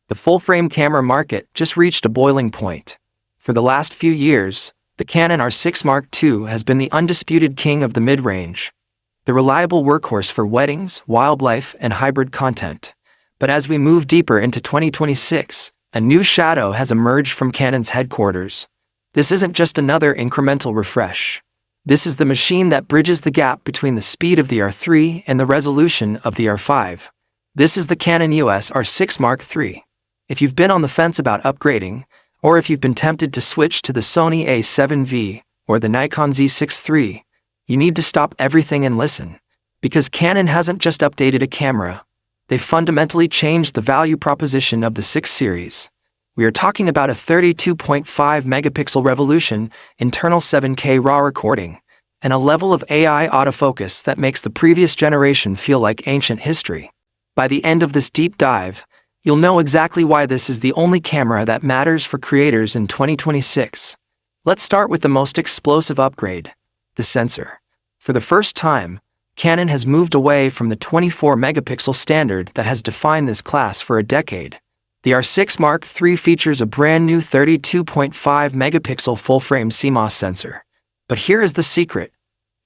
The full-frame camera market just reached a boiling point. For the last few years, the Canon R6 Mark II has been the undisputed king of the mid-range, the reliable workhorse for weddings, wildlife, and hybrid content. But as we move deeper into 2026, a new shadow has emerged from Canon's headquarters. This isn't just another incremental refresh. This is the machine that bridges the gap between the speed of the R3 and the resolution of the R5. This is the Canon EOS R6 Mark III. If you've been on the fence about upgrading, or if you've been tempted to switch to the Sony A7V or the Nikon Z6 III, you need to stop everything and listen. Because Canon hasn't just updated a camera, they've fundamentally changed the value proposition of the 6 series. We are talking about a 32.5 megapixel revolution, internal 7K RAW recording, and a level of AI autofocus that makes the previous generation feel like ancient history. By the end of this deep dive, you'll know exactly why this is the only camera that matters for creators in 2026. Let's start with the most explosive upgrade, the sensor. For the first time, Canon has moved away from the 24 megapixel standard that has defined this class for a decade. The R6 Mark III features a brand new 32.5 megapixel full-frame CMOS sensor. But here is the secret.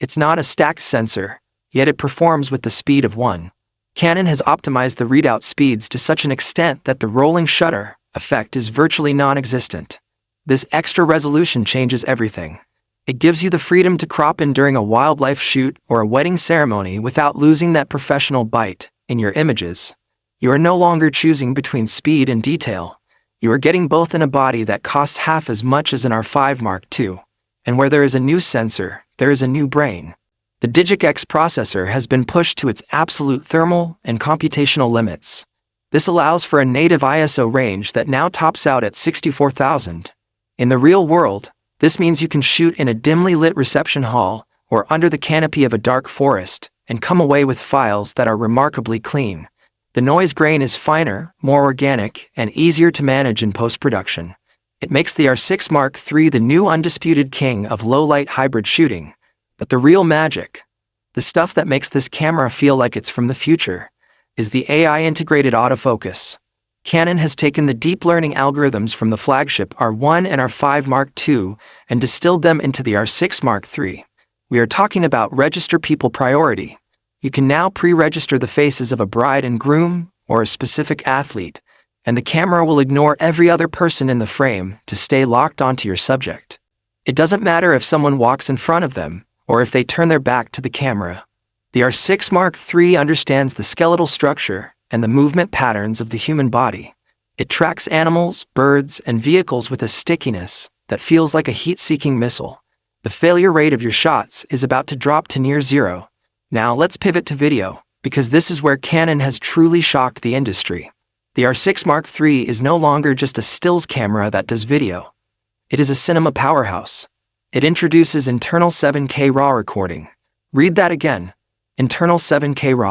It's not a stacked sensor, yet it performs with the speed of one. Canon has optimized the readout speeds to such an extent that the rolling shutter effect is virtually non-existent. This extra resolution changes everything. It gives you the freedom to crop in during a wildlife shoot or a wedding ceremony without losing that professional bite in your images. You are no longer choosing between speed and detail. You are getting both in a body that costs half as much as an R5 Mark II. And where there is a new sensor, there is a new brain. The Digic-X processor has been pushed to its absolute thermal and computational limits. This allows for a native ISO range that now tops out at 64,000. In the real world, this means you can shoot in a dimly lit reception hall or under the canopy of a dark forest and come away with files that are remarkably clean. The noise grain is finer, more organic, and easier to manage in post-production. It makes the R6 Mark III the new undisputed king of low-light hybrid shooting. But the real magic, the stuff that makes this camera feel like it's from the future, is the AI-integrated autofocus. Canon has taken the deep learning algorithms from the flagship R1 and R5 Mark II and distilled them into the R6 Mark III. We are talking about register people priority. You can now pre-register the faces of a bride and groom or a specific athlete, and the camera will ignore every other person in the frame to stay locked onto your subject. It doesn't matter if someone walks in front of them or if they turn their back to the camera. The R6 Mark III understands the skeletal structure and the movement patterns of the human body. It tracks animals, birds, and vehicles with a stickiness that feels like a heat-seeking missile. The failure rate of your shots is about to drop to near zero. Now let's pivot to video, because this is where Canon has truly shocked the industry. The R6 Mark III is no longer just a stills camera that does video. It is a cinema powerhouse. It introduces internal 7K RAW recording. Read that again. Internal 7K RAW.